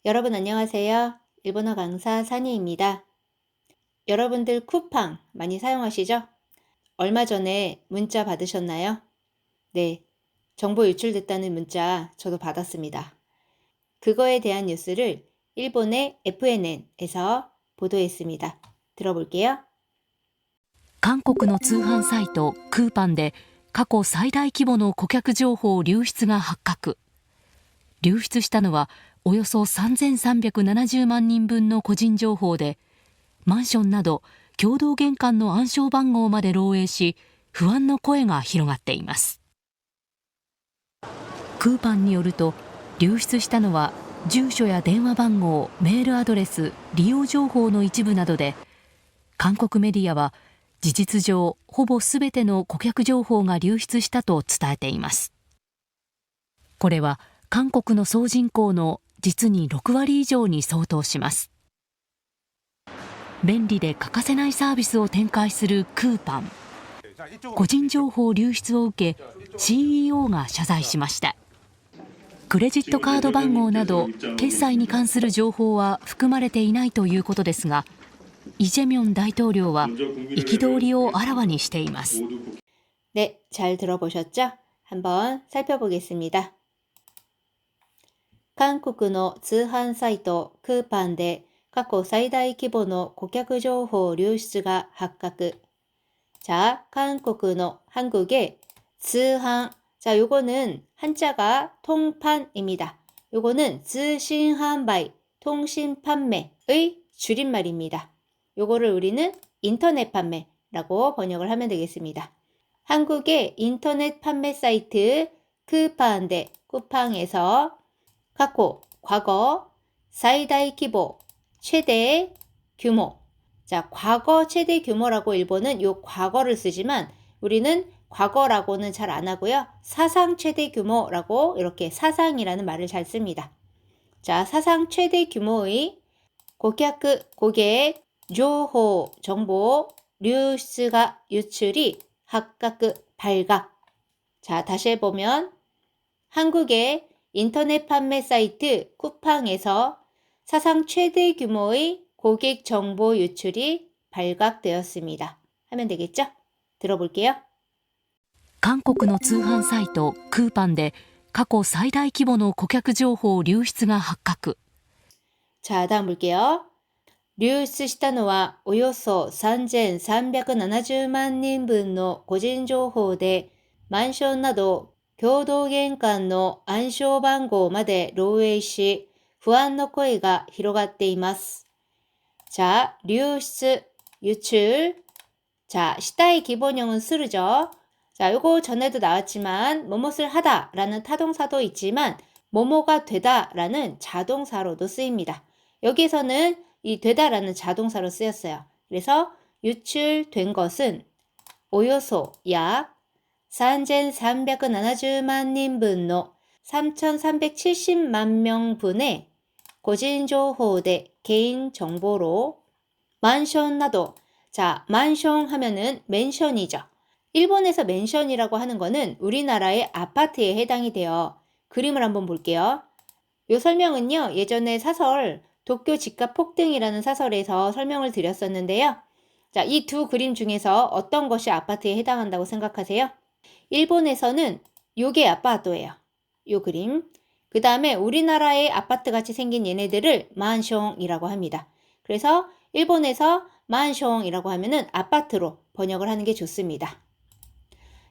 여러분 안녕하세요. 일본어 강사 산이입니다. 여러분들 쿠팡 많이 사용하시죠? 얼마 전에 문자 받으셨나요? 네, 정보 유출됐다는 문자 저도 받았습니다. 그거에 대한 뉴스를 일본의 FNN에서 보도했습니다. 들어볼게요. 韓国の通販サイトクーパンで過去最大規模の顧客情報流出が発覚。流出したのはおよそ3370万人分の個人情報で、マンションなど共同玄関の暗証番号まで漏洩し、不安の声が広がっています。クーパンによると、流出したのは住所や電話番号、メールアドレス、利用情報の一部などで、韓国メディアは事実上ほぼ全ての顧客情報が流出したと伝えています。これは韓国の総人口の実に6割以上に相当します。便利で欠かせないサービスを展開するクーパン。個人情報流出を受け CEO が謝罪しました。クレジットカード番号など決済に関する情報は含まれていないということですが、イ・ジェミョン大統領は憤りをあらわにしています。 네, 잘 들어보셨죠? 한번 살펴보겠습니다. 韓国の通販サイトクーパンで過去最大規模の顧客情報流出が発覚。 자, 한국의 한국의 通販. 자, 요거는 한자가 통판입니다. 요거는 通信販売, 통신 판매의 줄임말입니다. 요거를 우리는 인터넷 판매라고 번역을 하면 되겠습니다. 한국의 인터넷 판매 사이트 쿠팡데 쿠팡에서 과거 사이다이規模 최대 규모. 자, 과거 최대 규모라고 일본은 요 과거를 쓰지만 우리는 과거라고는 잘 안 하고요. 사상 최대 규모라고 이렇게 사상이라는 말을 잘 씁니다. 자, 사상 최대 규모의 고객 정보流出가 유출이 발각. 자, 다시 해보면 한국의 인터넷 판매 사이트 쿠팡에서 사상 최대 규모의 고객 정보 유출이 발각되었습니다. 하면 되겠죠? 들어볼게요. 韓国の通販サイトクーパンで過去最大規模の顧客情報流出が発覚。 자, 다음 볼게요. 流出したのはおよそ3370万人分の個人情報で、マンションなど共同玄関の暗証番号まで漏洩し、不安の声が広がっています。 자, 流出, 유출. 자, 시다의 기본형은 쓰르죠. 자, 요거 전에도 나왔지만 뭐뭇을 하다 라는 타동사도 있지만 뭐뭐가 되다 라는 자동사로도 쓰입니다. 여기서는 이 되다라는 자동사로 쓰였어요. 그래서 유출된 것은 오요소 약 3370만人分の 3370만 명분의 고진정보대 개인정보로 만션 나도. 자, 만션 하면은 맨션이죠. 일본에서 맨션이라고 하는 거는 우리나라의 아파트에 해당이 돼요. 그림을 한번 볼게요. 요 설명은요, 예전에 사설 도쿄 집값 폭등이라는 사설에서 설명을 드렸었는데요. 자, 이 두 그림 중에서 어떤 것이 아파트에 해당한다고 생각하세요? 일본에서는 요게 아파트예요. 요 그림. 그 다음에 우리나라의 아파트 같이 생긴 얘네들을 만숑이라고 합니다. 그래서 일본에서 만숑이라고 하면은 아파트로 번역을 하는 게 좋습니다.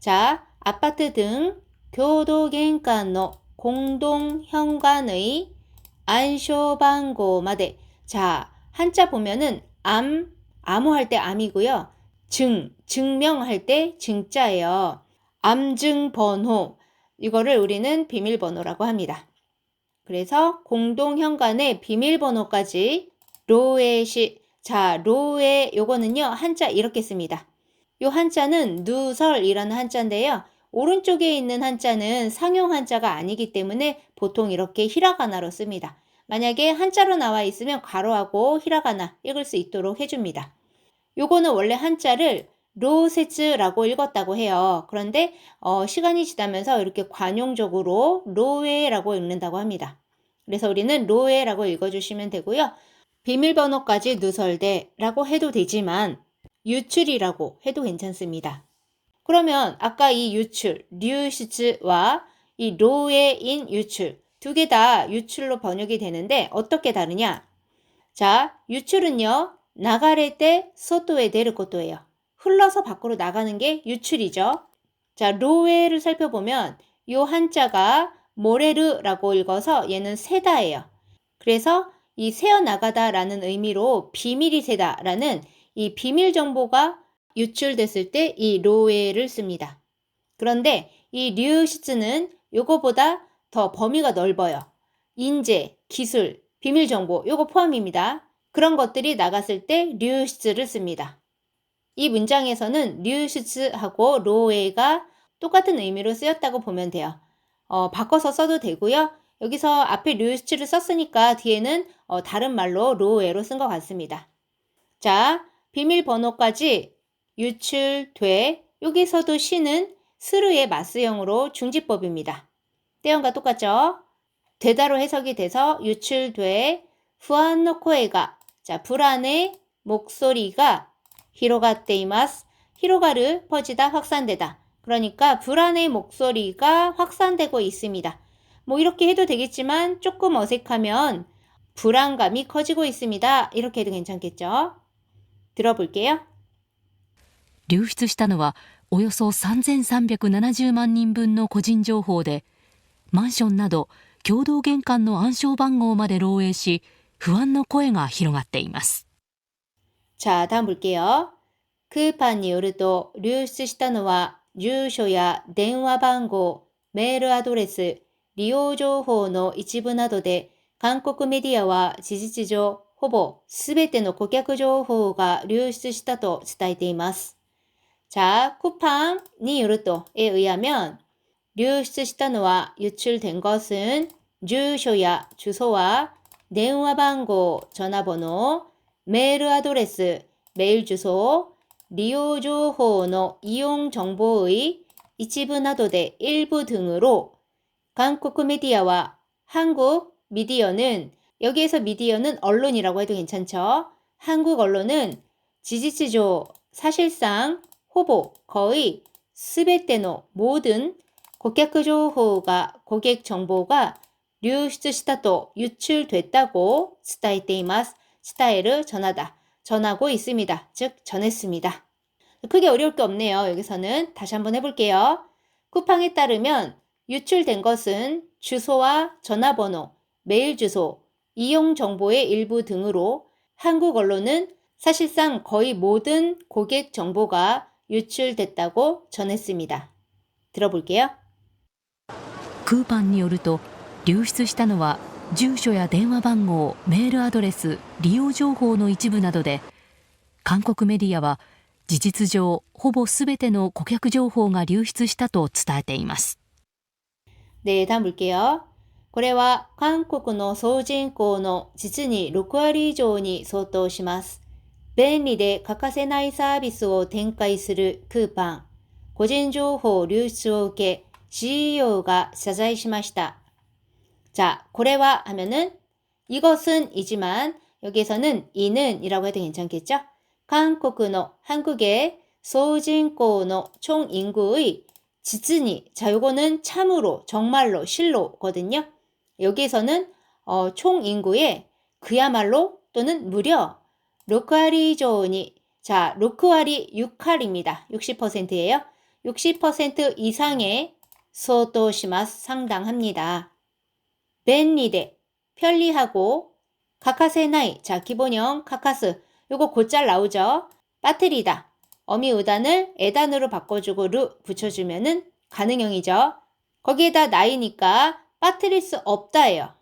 자, 아파트 등 교도玄関の 공동 현관의 안쇼방고마데. 자, 한자 보면은 암호할 때 암이고요. 증명할 때 증자예요. 암증번호. 이거를 우리는 비밀번호라고 합니다. 그래서 공동 현관의 비밀번호까지 로에시. 자, 로에 요거는요, 한자 이렇게 씁니다. 요 한자는 누설이라는 한자인데요. 오른쪽에 있는 한자는 상용 한자가 아니기 때문에 보통 이렇게 히라가나로 씁니다. 만약에 한자로 나와 있으면 괄호하고 히라가나 읽을 수 있도록 해줍니다. 요거는 원래 한자를 로세츠라고 읽었다고 해요. 그런데 시간이 지나면서 이렇게 관용적으로 로웨라고 읽는다고 합니다. 그래서 우리는 로에라고 읽어주시면 되고요. 비밀번호까지 누설대라고 해도 되지만 유출이라고 해도 괜찮습니다. 그러면 아까 이 유출, 류시즈와 이 로에인 유출 두 개 다 유출로 번역이 되는데 어떻게 다르냐? 자, 유출은요. 나가레て 外へ出る 것도예요. 흘러서 밖으로 나가는 게 유출이죠. 자, 로에를 살펴보면 이 한자가 모레르라고 읽어서 얘는 새다예요. 그래서 이 새어나가다라는 의미로 비밀이 새다라는 이 비밀 정보가 유출됐을 때 이 로에를 씁니다. 그런데 이 류시즈는 요거보다 더 범위가 넓어요. 인재, 기술, 비밀 정보 요거 포함입니다. 그런 것들이 나갔을 때 류시즈를 씁니다. 이 문장에서는 류시즈하고 로에가 똑같은 의미로 쓰였다고 보면 돼요. 바꿔서 써도 되고요. 여기서 앞에 류시즈를 썼으니까 뒤에는 다른 말로 로에로 쓴 것 같습니다. 자, 비밀번호까지 유출돼 여기서도 시는 스르의 마스형으로 중지법입니다. 떼연과 똑같죠? 되다로 해석이 돼서 유출돼 후안노 코에가 자 불안의 목소리가 히로가테이마스 히로가르 퍼지다 확산되다. 그러니까 불안의 목소리가 확산되고 있습니다. 뭐 이렇게 해도 되겠지만 조금 어색하면 불안감이 커지고 있습니다. 이렇게 해도 괜찮겠죠? 들어볼게요. 流出したのはおよそ3370万人分の個人情報で、マンションなど共同玄関の暗証番号まで漏洩し、不安の声が広がっています。 자, 다음 볼게요. 쿠판이よると流出したのは住所や電話番号、メールアドレス、利用情報の一部などで、韓国メディアは事実上ほぼすべての顧客情報が流出したと伝えています。 자, 쿠팡이 요르토에 의하면 류슈시타노와 유출된 것은 주소야 주소와電話番号 전화번호, 메일 아드레스 메일 주소, 리오 정보의 이용 정보의 일부 나도의 일부 등으로 한국 미디어와 한국 미디어는 여기에서 미디어는 언론이라고 해도 괜찮죠. 한국 언론은 지지치조 사실상 호보 거의 스베테노 모든 고객 정보가 류슈시타도 유출됐다고 스타이테이마스 스타일을 전하고 있습니다. 즉 전했습니다. 크게 어려울 게 없네요. 여기서는 다시 한번 해볼게요. 쿠팡에 따르면 유출된 것은 주소와 전화번호, 메일 주소, 이용 정보의 일부 등으로 한국 언론은 사실상 거의 모든 고객 정보가 유출됐다고 전했습니다. 들어볼게요. クーパンによると流出したのは住所や電話番号、メールアドレス、利用情報の一部などで、韓国メディアは事実上ほぼすべての顧客情報が流出したと伝えています。 네, 다음 볼게요. これは韓国の総人口の実に6割以上に相当します。便利で欠かせないサービスを展開するクーパン。個人情報流出を受け CEO가 謝罪しました. 자, これは 하면은 이것은 이지만 여기에서는 이는 이라고 해도 괜찮겠죠? 한국의 소진코의 총 인구의 지진이 자 요거는 참으로 정말로 실로거든요. 여기에서는 총 인구의 그야말로 또는 무려 6割 이조니 자 6割 6할입니다. 60%예요. 60% 이상의 소토시마스 상당합니다. 벤리데 편리하고 카카세나이 자 기본형 카카스 요거 곧잘 나오죠. 빠뜨리다 어미우단을 에단으로 바꿔주고 루 붙여주면은 가능형이죠. 거기에다 나이니까 빠뜨릴 수 없다예요.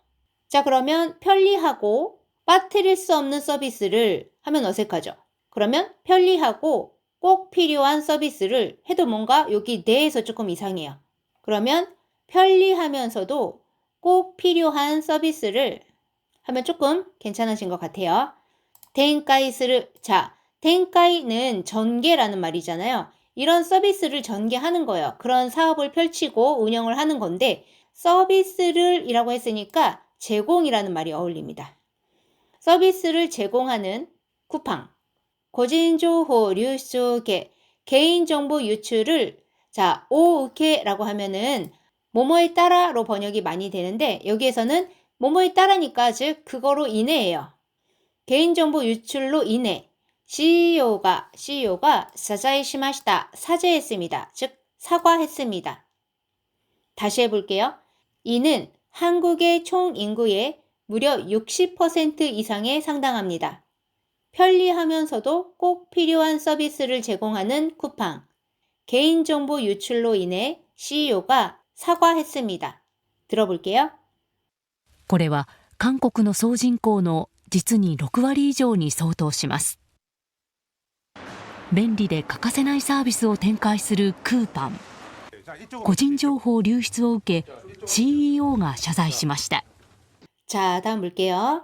자 그러면 편리하고 빠뜨릴 수 없는 서비스를 하면 어색하죠. 그러면 편리하고 꼭 필요한 서비스를 해도 뭔가 여기 내에서 조금 이상해요. 그러면 편리하면서도 꼭 필요한 서비스를 하면 조금 괜찮아진 것 같아요. 텐카이스를 자 텐카이는 전개라는 말이잖아요. 이런 서비스를 전개하는 거예요. 그런 사업을 펼치고 운영을 하는 건데 서비스를 이라고 했으니까 제공이라는 말이 어울립니다. 서비스를 제공하는 쿠팡, 고진정보流出계, 개인정보 유출을 오우케라고 하면은 뭐뭐에 따라로 번역이 많이 되는데 여기에서는 뭐뭐에 따라니까 즉 그거로 인해예요. 개인정보 유출로 인해 CEO가 사자이시마시다 사죄했습니다. 즉 사과했습니다. 다시 해볼게요. 이는 한국의 총 인구의 무려 60% 이상에 상당합니다. 편리하면서도 꼭 필요한 서비스를 제공하는 쿠팡. 개인정보 유출로 인해 CEO가 사과했습니다. 들어볼게요. これは韓国の総人口の実に6割以上に相当します。便利で欠かせないサービスを展開するクーパン。個人情報流出を受け CEO が謝罪しました。 자, 다음 볼게요.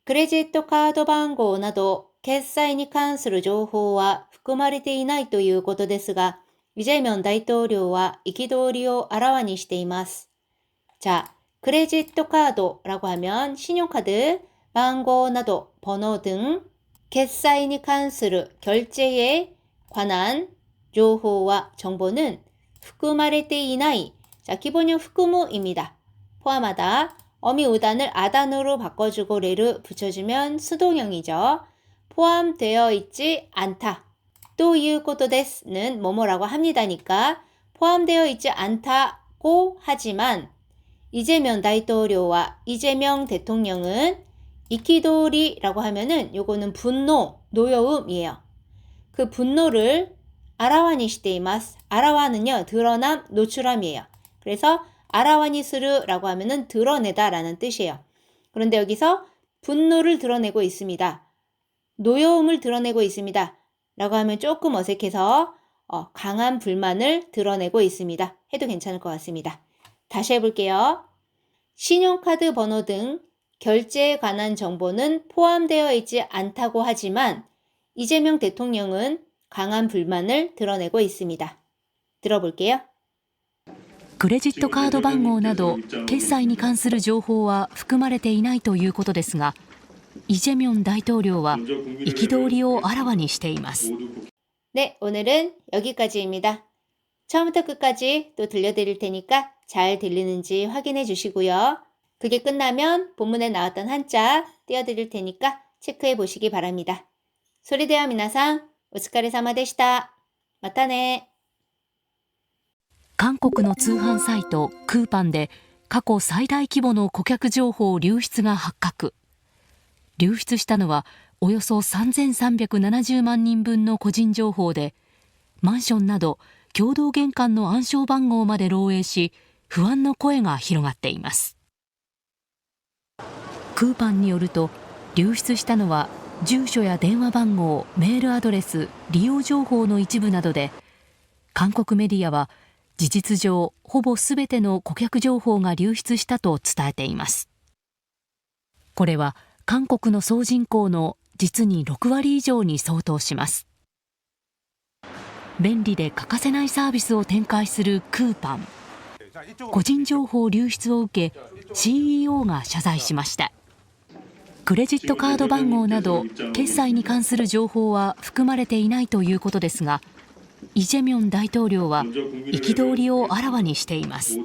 クレジットカード番号など決済に関する情報は含まれていないということですが、イ・ジェミョン大統領は憤りをあらわにしています。자, 크레지트 카드라고 하면 신용카드, 방고 나도 번호 등決済に関する 결제에 관한 정보와 정보는 含まれていない. 자, 기본형 含무입니다. 포함하다. 어미 우단을 아단으로 바꿔주고 레를 붙여주면 수동형이죠. 포함되어 있지 않다. 또いうことです는 뭐뭐라고 합니다니까 포함되어 있지 않다고 하지만 이재명 대통령과 이재명 대통령은 이키도리라고 하면은 요거는 분노, 노여움이에요. 그 분노를 아라와니시테이마스. 아라와는요, 드러남, 노출함이에요. 그래서 아라와니스르라고 하면은 드러내다라는 뜻이에요. 그런데 여기서 분노를 드러내고 있습니다. 노여움을 드러내고 있습니다. 라고 하면 조금 어색해서 강한 불만을 드러내고 있습니다. 해도 괜찮을 것 같습니다. 다시 해볼게요. 신용카드 번호 등 결제에 관한 정보는 포함되어 있지 않다고 하지만 이재명 대통령은 강한 불만을 드러내고 있습니다. 들어볼게요. クレジットカード番号など決済に関する情報は含まれていないということですが、イ・ジェミョン大統領は憤りをあらわにしています。 네, 오늘은 여기까지입니다. 처음부터 끝까지 또 들려드릴 테니까 잘 들리는지 확인해 주시고요. 그게 끝나면 본문에 나왔던 한자 띄워드릴 테니까 체크해 보시기 바랍니다. それでは皆さん、お疲れ様でした。またね。韓国の通販サイトクーパンで過去最大規模の顧客情報流出が発覚。流出したのはおよそ3370万人分の個人情報で、マンションなど共同玄関の暗証番号まで漏洩し、不安の声が広がっています。クーパンによると、流出したのは住所や電話番号、メールアドレス、利用情報の一部などで、韓国メディアは事実上ほぼ全ての顧客情報が流出したと伝えています。これは韓国の総人口の実に6割以上に相当します。便利で欠かせないサービスを展開するクーパン。個人情報流出を受け CEO が謝罪しました。クレジットカード番号など決済に関する情報は含まれていないということですが、イ・ジェミョン大統領は憤りをあらわにしています。